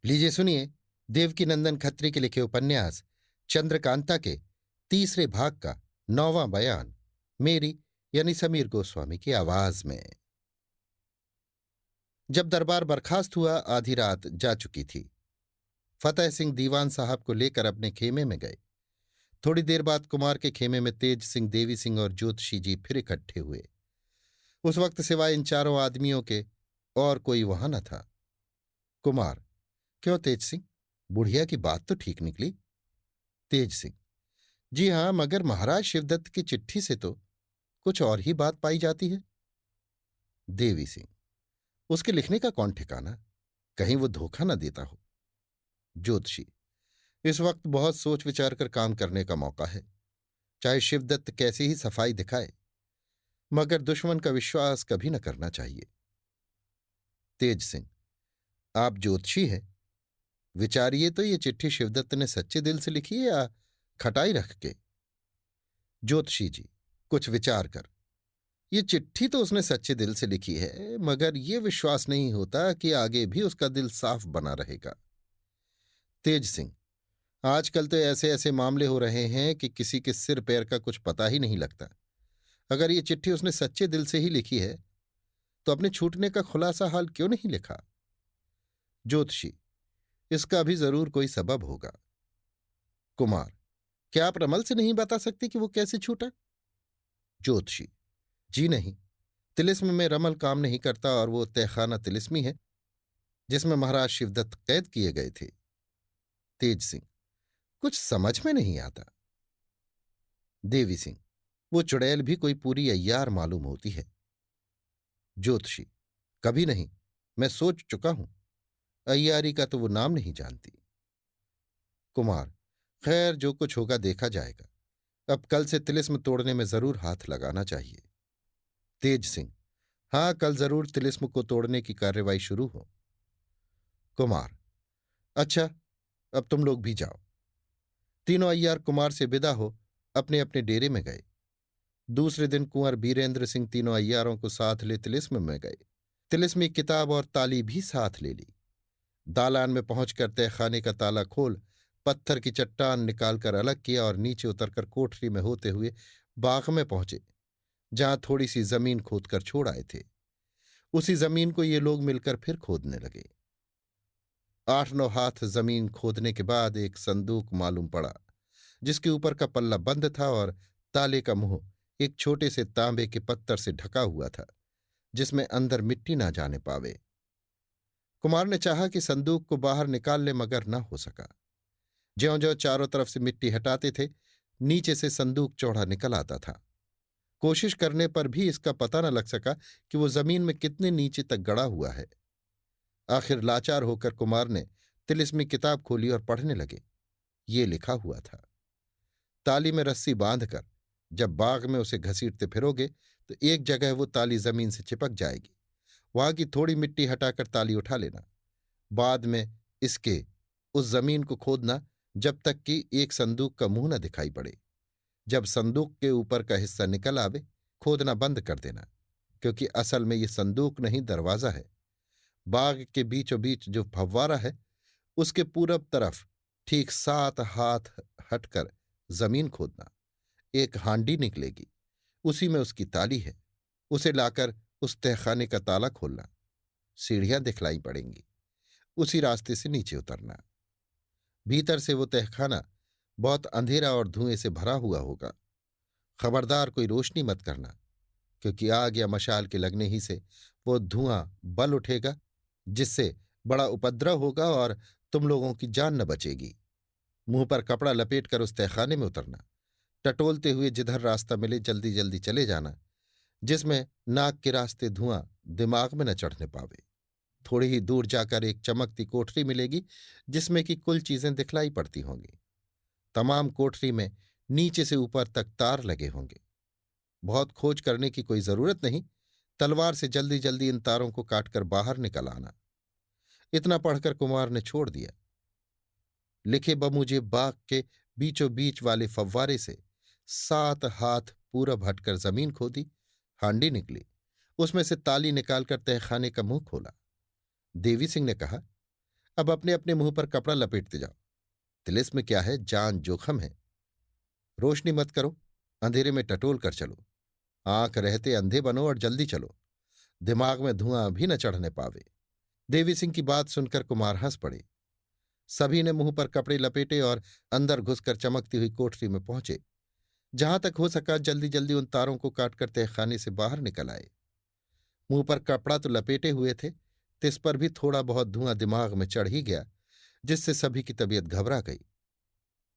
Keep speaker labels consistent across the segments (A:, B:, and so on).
A: लीजिए सुनिए देवकीनंदन खत्री के लिखे उपन्यास चंद्रकांता के तीसरे भाग का 9वां बयान मेरी यानी समीर गोस्वामी की आवाज में। जब दरबार बर्खास्त हुआ आधी रात जा चुकी थी। फतेह सिंह दीवान साहब को लेकर अपने खेमे में गए। थोड़ी देर बाद कुमार के खेमे में तेज सिंह, देवी सिंह और ज्योतिषी जी फिर इकट्ठे हुए। उस वक्त सिवाय इन चारों आदमियों के और कोई वहां न था। कुमार: क्यों तेज सिंह, बुढ़िया की बात तो ठीक निकली। तेज सिंह: जी हां, मगर महाराज शिवदत्त की चिट्ठी से तो कुछ और ही बात पाई जाती है। देवी सिंह: उसके लिखने का कौन ठिकाना, कहीं वो धोखा न देता हो। ज्योतिषी: इस वक्त बहुत सोच विचार कर काम करने का मौका है। चाहे शिवदत्त कैसी ही सफाई दिखाए, मगर दुश्मन का विश्वास कभी न करना चाहिए। तेज सिंह: आप ज्योतिषी हैं, विचारिए तो ये चिट्ठी शिवदत्त ने सच्चे दिल से लिखी है या खटाई रख के। ज्योतिषी जी कुछ विचार कर: ये चिट्ठी तो उसने सच्चे दिल से लिखी है, मगर ये विश्वास नहीं होता कि आगे भी उसका दिल साफ बना रहेगा। तेज सिंह: आजकल तो ऐसे ऐसे मामले हो रहे हैं कि किसी के सिर पैर का कुछ पता ही नहीं लगता। अगर ये चिट्ठी उसने सच्चे दिल से ही लिखी है तो अपने छूटने का खुलासा हाल क्यों नहीं लिखा। ज्योतिषी: इसका भी जरूर कोई सबब होगा। कुमार: क्या आप रमल से नहीं बता सकते कि वो कैसे छूटा। ज्योतिषी: जी नहीं, तिलिस्म में रमल काम नहीं करता और वो तहखाना तिलिस्मी है जिसमें महाराज शिवदत्त कैद किए गए थे। तेज सिंह: कुछ समझ में नहीं आता। देवी सिंह: वो चुड़ैल भी कोई पूरी अय्यार मालूम होती है। ज्योतिषी: कभी नहीं, मैं सोच चुका हूं, अय्यारी का तो वो नाम नहीं जानती। कुमार: खैर, जो कुछ होगा देखा जाएगा। अब कल से तिलिस्म तोड़ने में जरूर हाथ लगाना चाहिए। तेज सिंह: हाँ, कल जरूर तिलिस्म को तोड़ने की कार्रवाई शुरू हो। कुमार: अच्छा, अब तुम लोग भी जाओ। तीनों अय्यार कुमार से विदा हो अपने अपने डेरे में गए। दूसरे दिन कुंवर बीरेंद्र सिंह तीनों अय्यारों को साथ ले तिलिस्म में गए। तिलिस्मी किताब और ताली भी साथ ले ली। दालान में पहुंचकर तहखाने का ताला खोल पत्थर की चट्टान निकालकर अलग किया और नीचे उतरकर कोठरी में होते हुए बाग में पहुंचे, जहां थोड़ी सी जमीन खोदकर छोड़ आए थे। उसी जमीन को ये लोग मिलकर फिर खोदने लगे। 8-9 हाथ जमीन खोदने के बाद एक संदूक मालूम पड़ा, जिसके ऊपर का पल्ला बंद था और ताले का मुंह एक छोटे से तांबे के पत्थर से ढका हुआ था, जिसमें अंदर मिट्टी ना जाने पावे। कुमार ने चाहा कि संदूक को बाहर निकाल ले, मगर न हो सका। ज्यों ज्यों चारों तरफ से मिट्टी हटाते थे, नीचे से संदूक चौड़ा निकल आता था। कोशिश करने पर भी इसका पता न लग सका कि वो जमीन में कितने नीचे तक गड़ा हुआ है। आखिर लाचार होकर कुमार ने तिलिस्मी किताब खोली और पढ़ने लगे। ये लिखा हुआ था: ताली में रस्सी बांधकर जब बाग में उसे घसीटते फिरोगे तो एक जगह वो ताली जमीन से चिपक जाएगी। वहां की थोड़ी मिट्टी हटाकर ताली उठा लेना। बाद में इसके उस जमीन को खोदना जब तक कि एक संदूक का मुंह न दिखाई पड़े। जब संदूक के ऊपर का हिस्सा निकल आवे, खोदना बंद कर देना, क्योंकि असल में ये संदूक नहीं, दरवाजा है। बाग के बीचों बीच जो फव्वारा है, उसके पूरब तरफ ठीक 7 हाथ हटकर जमीन खोदना। एक हांडी निकलेगी, उसी में उसकी ताली है। उसे लाकर उस तहखाने का ताला खोलना। सीढ़ियां दिखलाई पड़ेंगी, उसी रास्ते से नीचे उतरना। भीतर से वो तहखाना बहुत अंधेरा और धुएं से भरा हुआ होगा। खबरदार कोई रोशनी मत करना, क्योंकि आग या मशाल के लगने ही से वो धुआं बल उठेगा, जिससे बड़ा उपद्रव होगा और तुम लोगों की जान न बचेगी। मुंह पर कपड़ा लपेटकर उस तहखाने में उतरना। टटोलते हुए जिधर रास्ता मिले जल्दी जल्दी चले जाना, जिसमें नाक के रास्ते धुआं दिमाग में न चढ़ने पावे। थोड़ी ही दूर जाकर एक चमकती कोठरी मिलेगी, जिसमें की कुल चीजें दिखलाई पड़ती होंगी। तमाम कोठरी में नीचे से ऊपर तक तार लगे होंगे। बहुत खोज करने की कोई जरूरत नहीं, तलवार से जल्दी जल्दी इन तारों को काटकर बाहर निकल आना। इतना पढ़कर कुमार ने छोड़ दिया। लिखे बमुझे बाग के बीचों बीच वाले फव्वारे से 7 हाथ पूरब हटकर जमीन खोदी। हांडी निकली, उसमें से ताली निकालकर तहखाने का मुंह खोला। देवी सिंह ने कहा, अब अपने अपने मुंह पर कपड़ा लपेटते जाओ। तिलिस्म क्या है, जान जोखम है। रोशनी मत करो, अंधेरे में टटोल कर चलो। आंख रहते अंधे बनो और जल्दी चलो, दिमाग में धुआं भी न चढ़ने पावे। देवी सिंह की बात सुनकर कुमार हंस पड़े। सभी ने मुंह पर कपड़े लपेटे और अंदर घुसकर चमकती हुई कोठरी में पहुंचे। जहां तक हो सका जल्दी जल्दी उन तारों को काटकर तहखाने से बाहर निकल आए। मुंह पर कपड़ा तो लपेटे हुए थे, तिस पर भी थोड़ा बहुत धुआं दिमाग में चढ़ ही गया, जिससे सभी की तबीयत घबरा गई।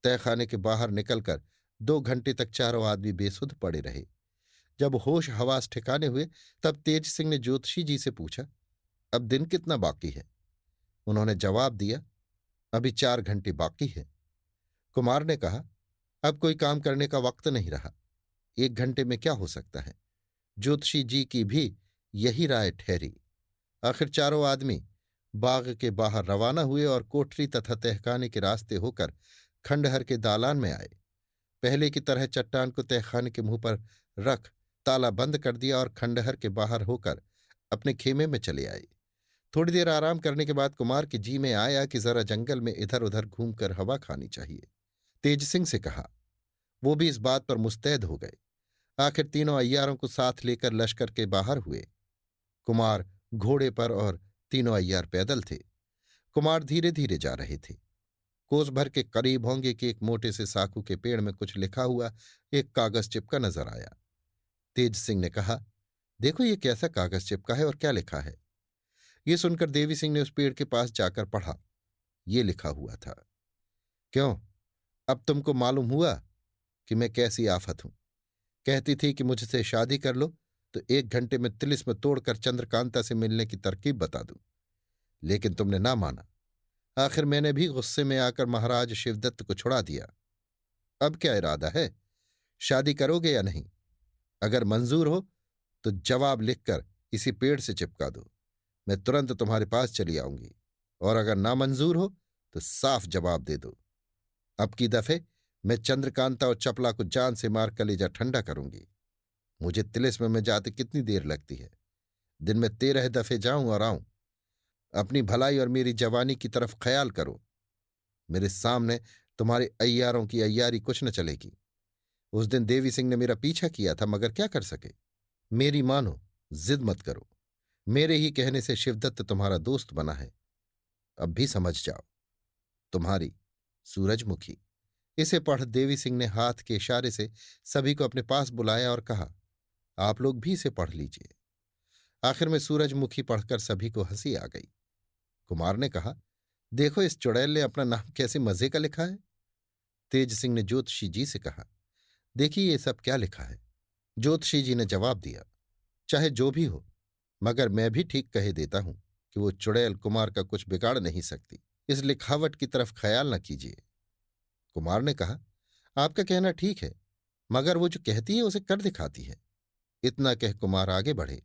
A: तहखाने के बाहर निकलकर 2 घंटे तक चारों आदमी बेसुध पड़े रहे। जब होश हवास ठिकाने हुए, तब तेज सिंह ने ज्योतिषी जी से पूछा, अब दिन कितना बाकी है? उन्होंने जवाब दिया, अभी 4 घंटे बाकी है। कुमार ने कहा, अब कोई काम करने का वक्त नहीं रहा, 1 घंटे में क्या हो सकता है? ज्योतिषी जी की भी यही राय ठहरी। आखिर चारों आदमी बाग के बाहर रवाना हुए और कोठरी तथा तहखाने के रास्ते होकर खंडहर के दालान में आए। पहले की तरह चट्टान को तहखाने के मुंह पर रख ताला बंद कर दिया और खंडहर के बाहर होकर अपने खेमे में चले आए। थोड़ी देर आराम करने के बाद कुमार के जी में आया कि जरा जंगल में इधर उधर घूमकर हवा खानी चाहिए। तेज सिंह से कहा। वो भी इस बात पर मुस्तैद हो गए। आखिर तीनों अय्यारों को साथ लेकर लश्कर के बाहर हुए। कुमार घोड़े पर और तीनों अय्यार पैदल थे। कुमार धीरे धीरे जा रहे थे। कोस भर के करीब होंगे कि एक मोटे से साखू के पेड़ में कुछ लिखा हुआ एक कागज चिपका नजर आया। तेज सिंह ने कहा, देखो ये कैसा कागज चिपका है और क्या लिखा है? ये सुनकर देवी सिंह ने उस पेड़ के पास जाकर पढ़ा। ये लिखा हुआ था, क्यों, अब तुमको मालूम हुआ कि मैं कैसी आफत हूं। कहती थी कि मुझसे शादी कर लो तो 1 घंटे में तिलिस्म तोड़कर चंद्रकांता से मिलने की तरकीब बता दूं, लेकिन तुमने ना माना। आखिर मैंने भी गुस्से में आकर महाराज शिवदत्त को छुड़ा दिया। अब क्या इरादा है? शादी करोगे या नहीं? अगर मंजूर हो तो जवाब लिखकर इसी पेड़ से चिपका दो, मैं तुरंत तुम्हारे पास चली आऊंगी। और अगर नामंजूर हो तो साफ जवाब दे दो। अब की दफे मैं चंद्रकांता और चपला को जान से मार कलेजा ठंडा करूंगी। मुझे तिलिस्म में जाते कितनी देर लगती है? दिन में 13 दफे जाऊं और आऊं। अपनी भलाई और मेरी जवानी की तरफ ख्याल करो। मेरे सामने तुम्हारे अय्यारों की अय्यारी कुछ न चलेगी। उस दिन देवी सिंह ने मेरा पीछा किया था, मगर क्या कर सके। मेरी मानो, जिद मत करो। मेरे ही कहने से शिवदत्त तुम्हारा दोस्त बना है। अब भी समझ जाओ। तुम्हारी सूरजमुखी। इसे पढ़ देवी सिंह ने हाथ के इशारे से सभी को अपने पास बुलाया और कहा, आप लोग भी इसे पढ़ लीजिए। आखिर में सूरजमुखी पढ़कर सभी को हंसी आ गई। कुमार ने कहा, देखो इस चुड़ैल ने अपना नाम कैसे मजे का लिखा है। तेज सिंह ने ज्योतिषी जी से कहा, देखिए ये सब क्या लिखा है। ज्योतिषी जी ने जवाब दिया, चाहे जो भी हो, मगर मैं भी ठीक कहे देता हूं कि वो चुड़ैल कुमार का कुछ बिगाड़ नहीं सकती। इस लिखावट की तरफ ख्याल न कीजिए। कुमार ने कहा, आपका कहना ठीक है, मगर वो जो कहती है उसे कर दिखाती है। इतना कह कुमार आगे बढ़े।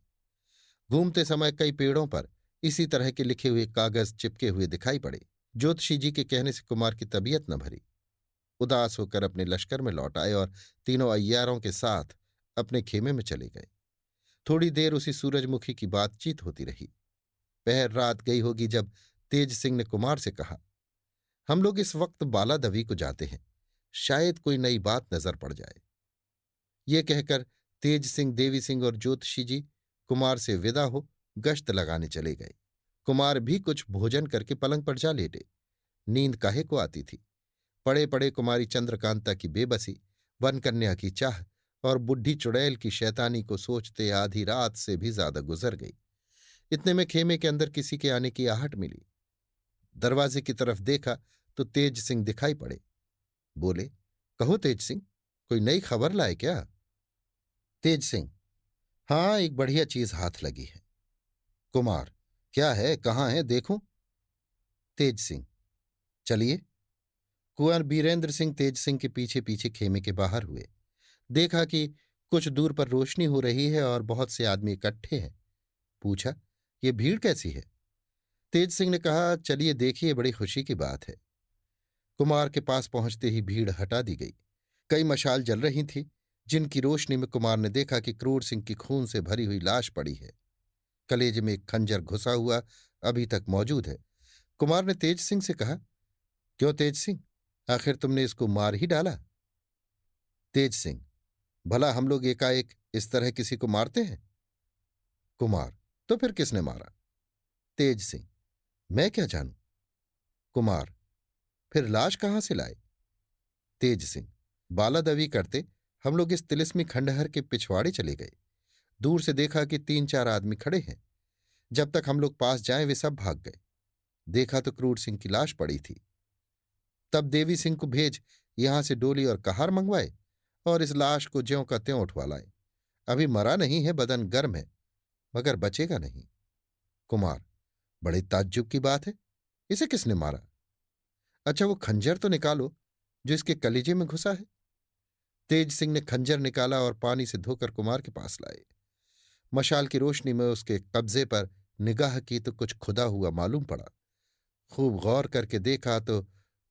A: घूमते समय कई पेड़ों पर इसी तरह के लिखे हुए कागज चिपके हुए दिखाई पड़े। ज्योतिषी जी के कहने से कुमार की तबीयत न भरी। उदास होकर अपने लश्कर में लौट आए और तीनों अय्यारों के साथ अपने खेमे में चले गए। थोड़ी देर उसी सूरजमुखी की बातचीत होती रही। पहर रात गई होगी जब तेज सिंह ने कुमार से कहा, हम लोग इस वक्त बालादवी को जाते हैं, शायद कोई नई बात नजर पड़ जाए। ये कहकर तेज सिंह, देवी सिंह और ज्योतिषी जी कुमार से विदा हो गश्त लगाने चले गए। कुमार भी कुछ भोजन करके पलंग पर जा लेटे। नींद काहे को आती थी। पड़े पड़े कुमारी चंद्रकांता की बेबसी, वनकन्या की चाह और बुढ़ी चुड़ैल की शैतानी को सोचते आधी रात से भी ज्यादा गुजर गई। इतने में खेमे के अंदर किसी के आने की आहट मिली। दरवाजे की तरफ देखा तो तेज सिंह दिखाई पड़े। बोले, कहो तेज सिंह, कोई नई खबर लाए क्या? तेज सिंह, हाँ, एक बढ़िया चीज हाथ लगी है। कुमार, क्या है, कहाँ है, देखूं? तेज सिंह, चलिए। कुंवर बीरेंद्र सिंह तेज सिंह के पीछे पीछे खेमे के बाहर हुए। देखा कि कुछ दूर पर रोशनी हो रही है और बहुत से आदमी इकट्ठे हैं। पूछा, ये भीड़ कैसी है? तेज सिंह ने कहा, चलिए देखिए, बड़ी खुशी की बात है। कुमार के पास पहुंचते ही भीड़ हटा दी गई। कई मशाल जल रही थी, जिनकी रोशनी में कुमार ने देखा कि क्रूर सिंह की खून से भरी हुई लाश पड़ी है। कलेजे में एक खंजर घुसा हुआ अभी तक मौजूद है। कुमार ने तेज सिंह से कहा, क्यों तेज सिंह, आखिर तुमने इसको मार ही डाला? तेज सिंह, भला हम लोग एकाएक इस तरह किसी को मारते हैं? कुमार, तो फिर किसने मारा? तेज सिंह, मैं क्या जानूं? कुमार, फिर लाश कहां से लाए? तेज सिंह, बालादवी करते हम लोग इस तिलिस्मी खंडहर के पिछवाड़े चले गए। दूर से देखा कि 3-4 आदमी खड़े हैं। जब तक हम लोग पास जाएं वे सब भाग गए। देखा तो क्रूर सिंह की लाश पड़ी थी। तब देवी सिंह को भेज यहां से डोली और कहार मंगवाए और इस लाश को ज्यों का त्यों उठवा लाए। अभी मरा नहीं है, बदन गर्म है, मगर बचेगा नहीं। कुमार, बड़े ताज्जुब की बात है, इसे किसने मारा? अच्छा, वो खंजर तो निकालो जो इसके कलीजे में घुसा है। तेज सिंह ने खंजर निकाला और पानी से धोकर कुमार के पास लाए। मशाल की रोशनी में उसके कब्जे पर निगाह की तो कुछ खुदा हुआ मालूम पड़ा। खूब गौर करके देखा तो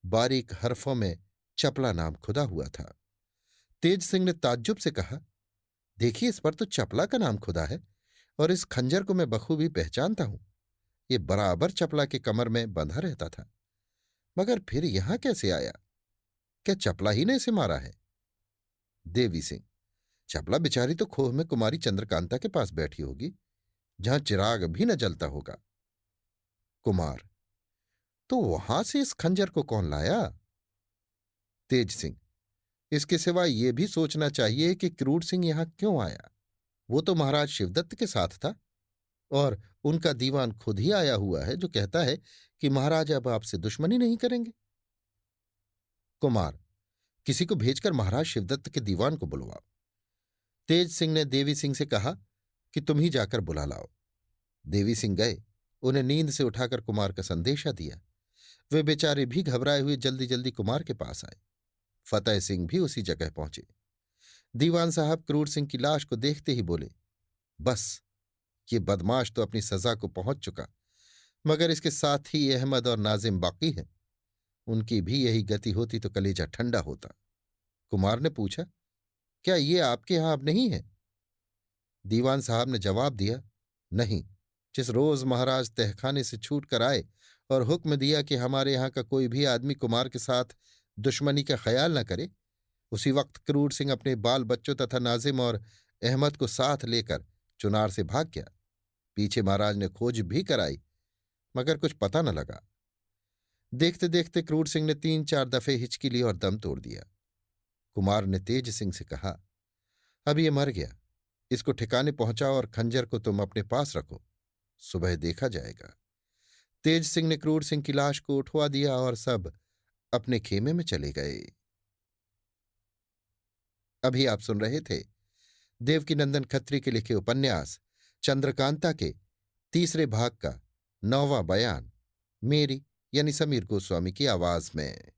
A: बारीक हरफों में चपला नाम खुदा हुआ था। तेज सिंह ने ताज्जुब से कहा, देखिए, इस पर तो चपला का नाम खुदा है और इस खंजर को मैं बखूबी पहचानता हूं। ये बराबर चपला के कमर में बंधा रहता था, मगर फिर यहां कैसे आया? क्या चपला ही ने इसे मारा है? देवी सिंह, चपला बेचारी तो खोह में कुमारी चंद्रकांता के पास बैठी होगी, जहां चिराग भी न जलता होगा। कुमार, तो वहां से इस खंजर को कौन लाया? तेज सिंह, इसके सिवा यह भी सोचना चाहिए कि क्रूर सिंह यहां क्यों आया। वो तो महाराज शिवदत्त के साथ था और उनका दीवान खुद ही आया हुआ है जो कहता है कि महाराज अब आपसे दुश्मनी नहीं करेंगे। कुमार, किसी को भेजकर महाराज शिवदत्त के दीवान को बुलवाओ। तेज सिंह ने देवी सिंह से कहा कि तुम ही जाकर बुला लाओ। देवी सिंह गए, उन्हें नींद से उठाकर कुमार का संदेशा दिया। वे बेचारे भी घबराए हुए जल्दी जल्दी कुमार के पास आए। फतेह सिंह भी उसी जगह पहुंचे। दीवान साहब क्रूर सिंह की लाश को देखते ही बोले, बस, ये बदमाश तो अपनी सजा को पहुंच चुका, मगर इसके साथ ही अहमद और नाजिम बाकी हैं। उनकी भी यही गति होती तो कलेजा ठंडा होता। कुमार ने पूछा, क्या ये आपके यहां अब नहीं है? दीवान साहब ने जवाब दिया, नहीं, जिस रोज महाराज तहखाने से छूट कर आए और हुक्म दिया कि हमारे यहां का कोई भी आदमी कुमार के साथ दुश्मनी का ख्याल न करे, उसी वक्त क्रूर सिंह अपने बाल बच्चों तथा नाजिम और अहमद को साथ लेकर चुनार से भाग गया। पीछे महाराज ने खोज भी कराई, मगर कुछ पता न लगा। देखते देखते क्रूर सिंह ने 3-4 दफे हिचकी ली और दम तोड़ दिया। कुमार ने तेज सिंह से कहा, अब ये मर गया, इसको ठिकाने पहुंचाओ और खंजर को तुम अपने पास रखो, सुबह देखा जाएगा। तेज सिंह ने क्रूर सिंह की लाश को उठवा दिया और सब अपने खेमे में चले गए। अभी आप सुन रहे थे देवकीनंदन खत्री के लिखे उपन्यास चंद्रकांता के तीसरे भाग का 9वां बयान, मेरी यानी समीर गोस्वामी की आवाज में।